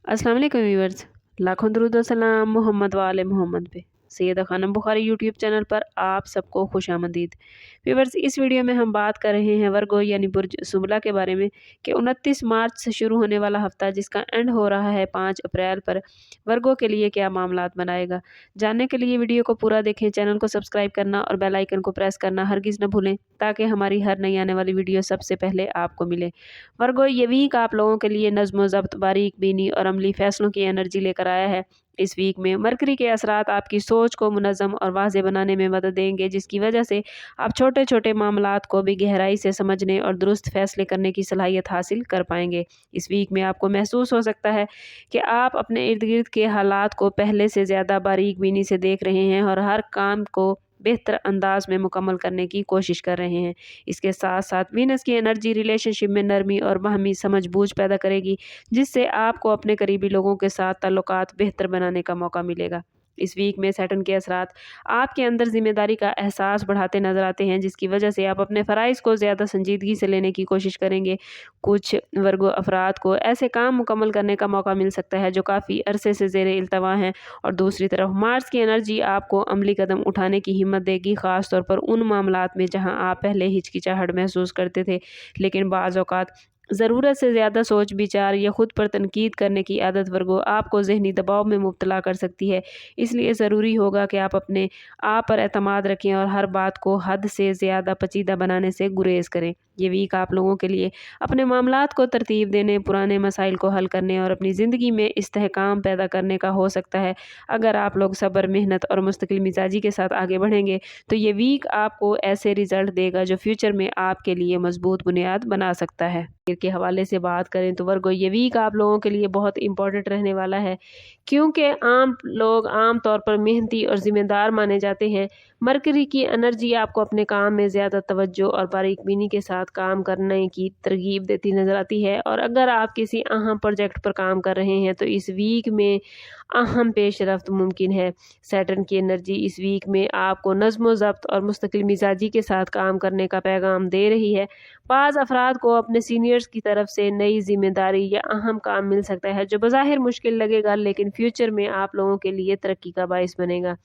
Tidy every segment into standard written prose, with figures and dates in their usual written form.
अस्सलाम वालेकुम व्यूअर्स, लाखों दरूद व सलाम मोहम्मद वाले मोहम्मद पे। सैयदा खानम बुखारी यूट्यूब चैनल पर आप सबको खुशामदीद। व्यूअर्स, इस वीडियो में हम बात कर रहे हैं वर्गो यानी बुर्ज सुमला के बारे में कि 29 मार्च से शुरू होने वाला हफ्ता जिसका एंड हो रहा है 5 अप्रैल पर, वर्गो के लिए क्या मामलात बनाएगा। जानने के लिए वीडियो को पूरा देखें, चैनल को सब्सक्राइब करना और बेल आइकन को प्रेस करना हरगिज़ न भूलें ताकि हमारी हर नई आने वाली वीडियो सबसे पहले आपको मिले। वर्गो, ये वीक आप लोगों के लिए नज़्म ज़ब्त, बारीक बीनी और अमली फैसलों की एनर्जी लेकर आया है। इस वीक में मरकरी के असरात आपकी सोच को मुनज़्ज़म और वाज़ेह बनाने में मदद देंगे, जिसकी वजह से आप छोटे छोटे मामलात को भी गहराई से समझने और दुरुस्त फैसले करने की सलाहियत हासिल कर पाएंगे। इस वीक में आपको महसूस हो सकता है कि आप अपने इर्द गिर्द के हालात को पहले से ज़्यादा बारीक बीनी से देख रहे हैं और हर काम को बेहतर अंदाज में मुकम्मल करने की कोशिश कर रहे हैं। इसके साथ साथ वीनस की एनर्जी रिलेशनशिप में नरमी और बाहमी समझ बूझ पैदा करेगी, जिससे आपको अपने करीबी लोगों के साथ ताल्लुकात बेहतर बनाने का मौका मिलेगा। इस वीक में सैटर्न के असरात आपके अंदर जिम्मेदारी का एहसास बढ़ाते नजर आते हैं, जिसकी वजह से आप अपने फ़राइज़ को ज़्यादा संजीदगी से लेने की कोशिश करेंगे। कुछ वर्गो अफराद को ऐसे काम मुकम्मल करने का मौका मिल सकता है जो काफ़ी अरसे से ज़ेर इल्तवा हैं, और दूसरी तरफ मार्स की एनर्जी आपको अमली कदम उठाने की हिम्मत देगी, ख़ास तौर पर उन मामलात में जहां आप पहले हिचकिचाहट महसूस करते थे, लेकिन बाज़ औक़ात ज़रूरत से ज़्यादा सोच विचार या खुद पर तनकीद करने की आदत वर्गो आपको ज़हनी दबाव में मुब्तला कर सकती है। इसलिए ज़रूरी होगा कि आप अपने आप पर एतमाद रखें और हर बात को हद से ज़्यादा पेचीदा बनाने से गुरेज करें। ये वीक आप लोगों के लिए अपने मामलात को तरतीब देने, पुराने मसाइल को हल करने और अपनी ज़िंदगी में इस्तेहकाम पैदा करने का हो सकता है। अगर आप लोग सब्र, मेहनत और मुस्तकिल मिजाजी के साथ आगे बढ़ेंगे तो ये वीक आपको ऐसे रिजल्ट देगा जो फ्यूचर में आपके लिए मजबूत बुनियाद बना सकता है। के हवाले से बात करें तो वर्गो, ये वीक आप लोगों के लिए बहुत इंपॉर्टेंट रहने वाला है, क्योंकि आम लोग आम तौर पर मेहनती और ज़िम्मेदार माने जाते हैं। मरकरी की एनर्जी आपको अपने काम में ज़्यादा तवज्जो और बारीकबीनी के साथ काम करने की तरगीब देती नज़र आती है, और अगर आप किसी अहम प्रोजेक्ट पर काम कर रहे हैं तो इस वीक में अहम पेशरफ्त मुमकिन है। सैटर्न की एनर्जी इस वीक में आपको नज़्म ज़ब्त और मुस्तकिल मिजाजी के साथ काम करने का पैगाम दे रही है। बाज़ अफराद को अपने सीनियर्स की तरफ से नई जिम्मेदारी या अहम काम मिल सकता है जो बज़ाहिर मुश्किल लगेगा, लेकिन फ्यूचर में आप लोगों के लिए तरक्की का बाइस बनेगा।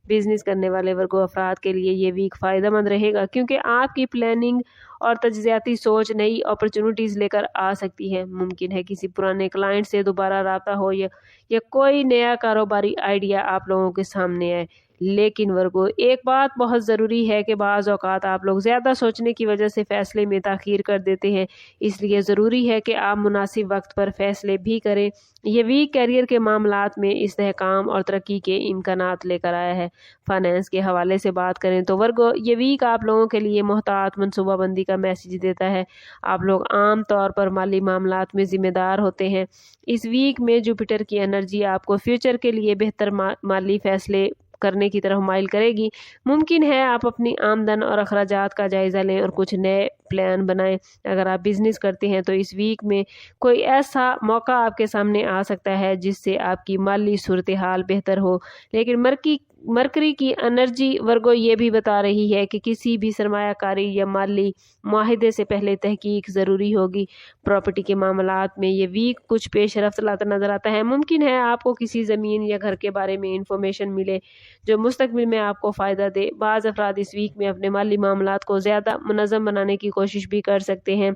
बिजनेस करने वाले वर्गो अफराद के लिए ये वीक फ़ायदेमंद रहेगा, क्योंकि आपकी प्लानिंग और तज्ज़ियाती सोच नई अपॉर्चुनिटीज़ लेकर आ सकती है। मुमकिन है किसी पुराने क्लाइंट से दोबारा राब्ता हो या कोई नया कारोबारी आइडिया आप लोगों के सामने आए। लेकिन वर्गो, एक बात बहुत ज़रूरी है कि बाज़ औक़ात आप लोग ज़्यादा सोचने की वजह से फ़ैसले में ताख़ीर कर देते हैं, इसलिए ज़रूरी है कि आप मुनासिब वक्त पर फ़ैसले भी करें। ये वीक करियर के मामलात में इस्तेहकाम और तरक्की के इम्कानात लेकर आया है। फाइनेंस के हवाले से बात करें तो वर्गो, ये वीक आप लोगों के लिए मोहतात मनसूबाबंदी का मैसेज देता है। आप लोग आम तौर पर माली मामलात में ज़िम्मेदार होते हैं। इस वीक में जुपिटर की एनर्जी आपको फ्यूचर के लिए बेहतर माली फ़ैसले करने की तरफ माइल करेगी। मुमकिन है आप अपनी आमदन और अखराजात का जायज़ा लें और कुछ नए प्लान बनाएं। अगर आप बिजनेस करते हैं तो इस वीक में कोई ऐसा मौका आपके सामने आ सकता है जिससे आपकी माली सूरत हाल बेहतर हो, लेकिन मरकरी की एनर्जी वर्गो ये भी बता रही है कि किसी भी सरमायाकारी या माली मुआहिदे से पहले तहकीक ज़रूरी होगी। प्रॉपर्टी के मामलात में ये वीक कुछ पेशरफ्त लाता नज़र आता है। मुमकिन है आपको किसी ज़मीन या घर के बारे में इंफॉर्मेशन मिले जो मुस्तकबिल में आपको फ़ायदा दे। बाज़ अफराद इस वीक में अपने माली मामलात को ज़्यादा मुनज़्ज़म बनाने की कोशिश भी कर सकते हैं।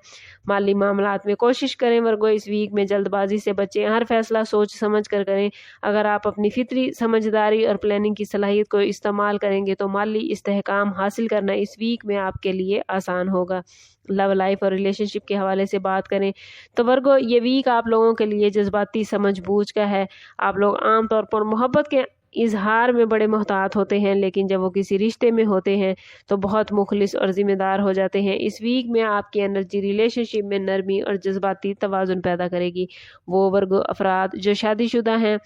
माली मामलात में कोशिश करें वर्गो, इस वीक में जल्दबाजी से बचें, हर फैसला सोच समझ कर करें। अगर आप अपनी फितरी समझदारी और प्लानिंग की सलाहियत को इस्तेमाल करेंगे तो माली इस्तेहकाम हासिल करना इस वीक में आपके लिए आसान होगा। लव लाइफ और रिलेशनशिप के हवाले से बात करें तो वर्गो, ये वीक आप लोगों के लिए जज्बाती समझ बूझ का है। आप लोग आमतौर पर मोहब्बत के इजहार में बड़े मोहतात होते हैं, लेकिन जब वो किसी रिश्ते में होते हैं तो बहुत मुखलिस और ज़िम्मेदार हो जाते हैं। इस वीक में आपकी एनर्जी रिलेशनशिप में नरमी और जज्बाती तवाज़ुन पैदा करेगी। वो वर्ग अफराद जो शादीशुदा हैं,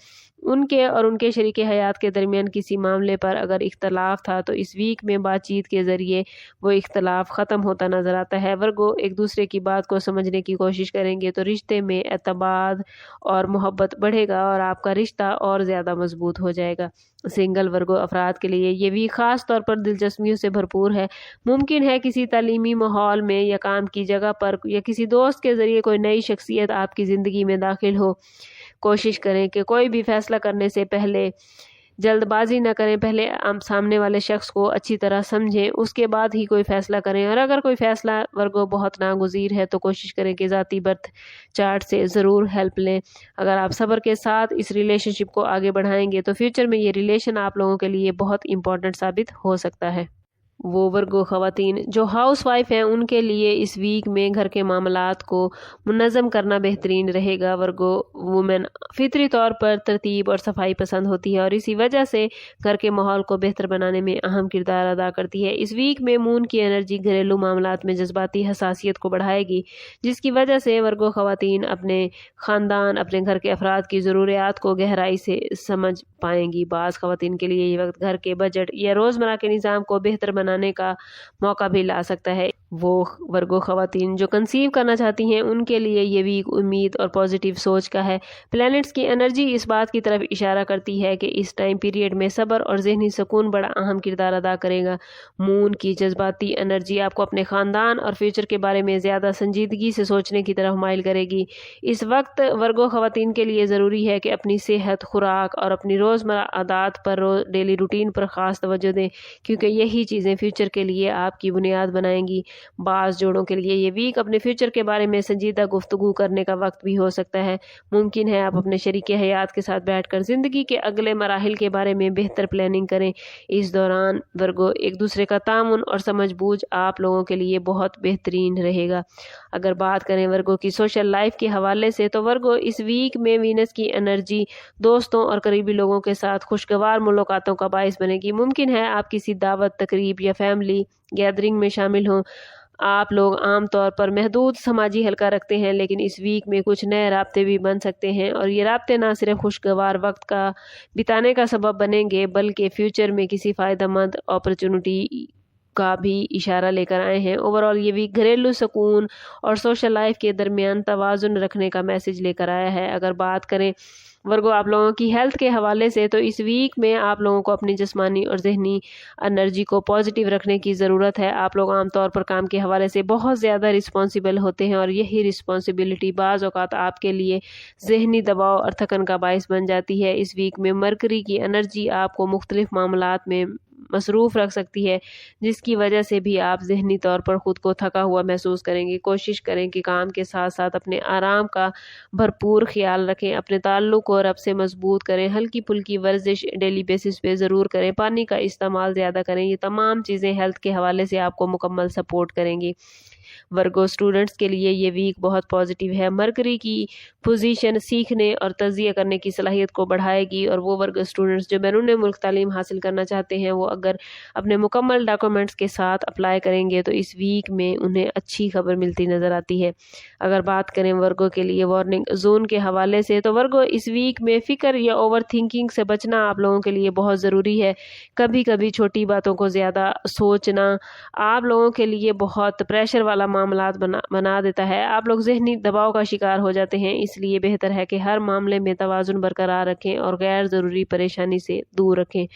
उनके और उनके शरीक हयात के दरमियान किसी मामले पर अगर इख्तलाफ था तो इस वीक में बातचीत के ज़रिए वो इख्तलाफ ख़त्म होता नज़र आता है। वर्गो, एक दूसरे की बात को समझने की कोशिश करेंगे तो रिश्ते में एतमाद और मोहब्बत बढ़ेगा और आपका रिश्ता और ज़्यादा मजबूत हो जाएगा। सिंगल वर्गो अफराद के लिए ये वीक ख़ास तौर पर दिलचस्पियों से भरपूर है। मुमकिन है किसी तालीमी माहौल में या काम की जगह पर या किसी दोस्त के ज़रिए कोई नई शख्सियत आपकी ज़िंदगी में दाखिल हो। कोशिश करें कि कोई भी फैसला करने से पहले जल्दबाजी न करें, पहले आप सामने वाले शख्स को अच्छी तरह समझें, उसके बाद ही कोई फ़ैसला करें। और अगर कोई फ़ैसला वर्गो बहुत नागुज़ीर है तो कोशिश करें कि ज़ाती बर्थ चार्ट से ज़रूर हेल्प लें। अगर आप सब्र के साथ इस रिलेशनशिप को आगे बढ़ाएंगे तो फ्यूचर में ये रिलेशन आप लोगों के लिए बहुत इंपॉर्टेंट साबित हो सकता है। वो वर्गो ख़वातीन जो हाउस वाइफ हैं उनके लिए इस वीक में घर के मामलात को मुनज़्ज़म करना बेहतरीन रहेगा। वर्गो वुमेन फितरी तौर पर तरतीब और सफाई पसंद होती है और इसी वजह से घर के माहौल को बेहतर बनाने में अहम किरदार अदा करती है। इस वीक में मून की एनर्जी घरेलू मामलात में जज्बाती हसासियत को बढ़ाएगी, जिसकी वजह से वर्गो ख़वातीन अपने ख़ानदान, अपने घर के अफराद की ज़रूरियात को गहराई से समझ पाएंगी। बाज़ ख़वातीन के लिए ये वक्त घर के बजट या रोज़मर्रा के निज़ाम को बेहतर बनाने का मौका भी ला सकता है। वो वर्गो ख़वातीन जो कंसीव करना चाहती हैं उनके लिए ये वीक उम्मीद और पॉजिटिव सोच का है। प्लैनेट्स की एनर्जी इस बात की तरफ इशारा करती है कि इस टाइम पीरियड में सब्र और ज़हनी सुकून बड़ा अहम किरदार अदा करेगा। मून की जज्बाती एनर्जी आपको अपने ख़ानदान और फ्यूचर के बारे में ज़्यादा संजीदगी से सोचने की तरफ माइल करेगी। इस वक्त वर्गो ख़वातीन के लिए ज़रूरी है कि अपनी सेहत, खुराक और अपनी रोज़मर्रा आदत पर, डेली रूटीन पर ख़ास तवज्जो दें, क्योंकि यही चीज़ें फ्यूचर के लिए आपकी बुनियाद बनाएंगी। बाज़ जोड़ों के लिए ये वीक अपने फ्यूचर के बारे में संजीदा गुफ्तगू करने का वक्त भी हो सकता है। मुमकिन है आप अपने शरीके हयात के साथ बैठकर ज़िंदगी के अगले मराहिल के बारे में बेहतर प्लानिंग करें। इस दौरान वर्गो एक दूसरे का तामुन और समझबूझ आप लोगों के लिए बहुत बेहतरीन रहेगा। अगर बात करें वर्गो की सोशल लाइफ के हवाले से तो वर्गो इस वीक में वीनस की एनर्जी दोस्तों और करीबी लोगों के साथ खुशगवार मुलाकातों का बाइस बनेगी। मुमकिन है आप किसी दावत, तकरीब या फैमिली गैदरिंग में शामिल हों। आप लोग आमतौर पर महदूद समाजी हल्का रखते हैं, लेकिन इस वीक में कुछ नए राब्ते भी बन सकते हैं और ये राब्ते ना सिर्फ खुशगवार वक्त का बिताने का सबब बनेंगे बल्कि फ्यूचर में किसी फ़ायदेमंद अपॉर्चुनिटी का भी इशारा लेकर आए हैं। ओवरऑल ये वीक घरेलू सुकून और सोशल लाइफ के दरमियान तवाज़ुन रखने का मैसेज लेकर आया है। अगर बात करें वर्गो आप लोगों की हेल्थ के हवाले से तो इस वीक में आप लोगों को अपनी जिस्मानी और जहनी एनर्जी को पॉजिटिव रखने की ज़रूरत है। आप लोग आमतौर पर काम के हवाले से बहुत ज़्यादा रिस्पॉन्सिबल होते हैं और यही रिस्पॉन्सिबिलिटी बाज़ औक़ात आपके लिए जहनी दबाव और थकन का बाइस बन जाती है। इस वीक में मरकरी की एनर्जी आपको मुख्तलिफ मामलात में मसरूफ़ रख सकती है, जिसकी वजह से भी आप ज़हनी तौर पर ख़ुद को थका हुआ महसूस करेंगे। कोशिश करें कि काम के साथ साथ अपने आराम का भरपूर ख्याल रखें, अपने ताल्लुक़ को रब से मजबूत करें, हल्की फुल्की वर्जिश डेली बेसिस पे ज़रूर करें, पानी का इस्तेमाल ज़्यादा करें। ये तमाम चीज़ें हेल्थ के हवाले से आपको मुकम्मल सपोर्ट करेंगी। वर्गो स्टूडेंट्स के लिए ये वीक बहुत पॉजिटिव है। मरकरी की पोजीशन सीखने और तज़िया करने की सलाहियत को बढ़ाएगी और वो वर्गो स्टूडेंट्स जो बैरून मुल्क तालीम हासिल करना चाहते हैं वो अगर अपने मुकम्मल डॉक्यूमेंट्स के साथ अप्लाई करेंगे तो इस वीक में उन्हें अच्छी खबर मिलती नज़र आती है। अगर बात करें वर्गो के लिए वार्निंग जोन के हवाले से तो वर्गो इस वीक में फ़िक्र या ओवर थिंकिंग से बचना आप लोगों के लिए बहुत ज़रूरी है। कभी कभी छोटी बातों को ज़्यादा सोचना आप लोगों के लिए बहुत प्रेशर वाला मामलात बना देता है। आप लोग ज़हनी दबाव का शिकार हो जाते हैं, इसलिए बेहतर है कि हर मामले में तवाज़ुन बरकरार रखें और गैर ज़रूरी परेशानी से दूर रखें।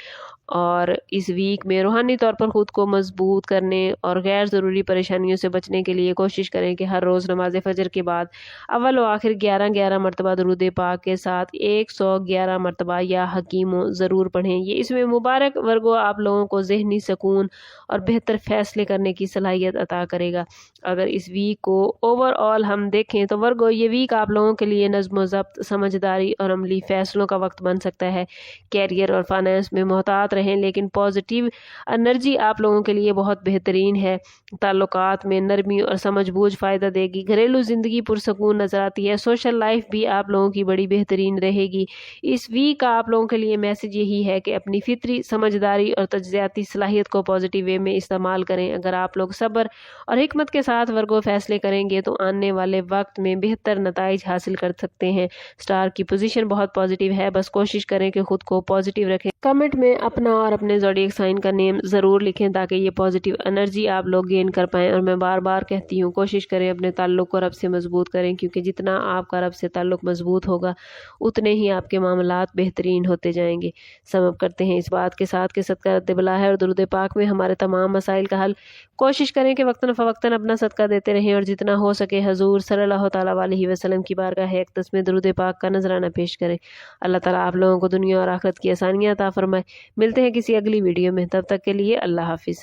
और इस वीक में रूहानी तौर पर ख़ुद को मजबूत करने और गैर ज़रूरी परेशानियों से बचने के लिए कोशिश करें कि हर रोज़ नमाज फ़जर के बाद अव्वल व आखिर 11 मरतबा दुरूद पाक के साथ 111 मरतबा या हकीमों ज़रूर पढ़ें। ये इसमें मुबारक वर्गो आप लोगों को ज़हनी सुकून और बेहतर फ़ैसले करने की सलाहियत अता करेगा। अगर इस वीक को ओवरऑल हम देखें तो वर्गो ये वीक आप लोगों के लिए नज़्म व ज़ब्त, समझदारी और अमली फ़ैसलों का वक्त बन सकता है। कैरियर और फाइनेंस में मोहतात रहें, लेकिन पॉजिटिव एनर्जी आप लोगों के लिए बहुत बेहतरीन है। ताल्लुकात में नरमी और समझबूझ फ़ायदा देगी। घरेलू ज़िंदगी पुरसकून नज़र आती है। सोशल लाइफ भी आप लोगों की बड़ी बेहतरीन रहेगी। इस वीक का आप लोगों के लिए मैसेज यही है कि अपनी फितरी समझदारी और तज्ज़ियाती सलाहियत को पॉजिटिव वे में इस्तेमाल करें। अगर आप लोग सब्र और हिकमत के साथ वर्गो फैसले करेंगे तो आने वाले वक्त में बेहतर नताइज हासिल कर सकते हैं। स्टार की पोजीशन बहुत पॉजिटिव है, बस कोशिश करें कि खुद को पॉजिटिव रखें। कमेंट में अपना और अपने ज़ोडिएक साइन का नेम ज़रूर लिखें ताकि ये पॉजिटिव एनर्जी आप लोग गेन कर पाएँ। और मैं बार बार कहती हूँ कोशिश करें अपने ताल्लुक़ को रब से मजबूत करें, क्योंकि जितना आपका रब से ताल्लुक़ मजबूत होगा उतने ही आपके मामलात बेहतरीन होते जाएंगे। समझ करते हैं इस बात के साथ कि सदका रद्द बला है और दुरूद पाक में हमारे तमाम मसाइल का हल। कोशिश करें कि वक्तन फ़वक्तन अपना اپنا صدقہ دیتے رہیں اور جتنا ہو سکے حضور صلی اللہ تعالیٰ علیہ وسلم کی بارگاہ اقدس میں درود پاک کا نذرانہ پیش کریں۔ اللہ تعالیٰ آپ لوگوں کو دنیا اور آخرت کی آسانیاں عطا فرمائے۔ ملتے ہیں کسی اگلی ویڈیو میں، تب تک کے لیے اللہ حافظ۔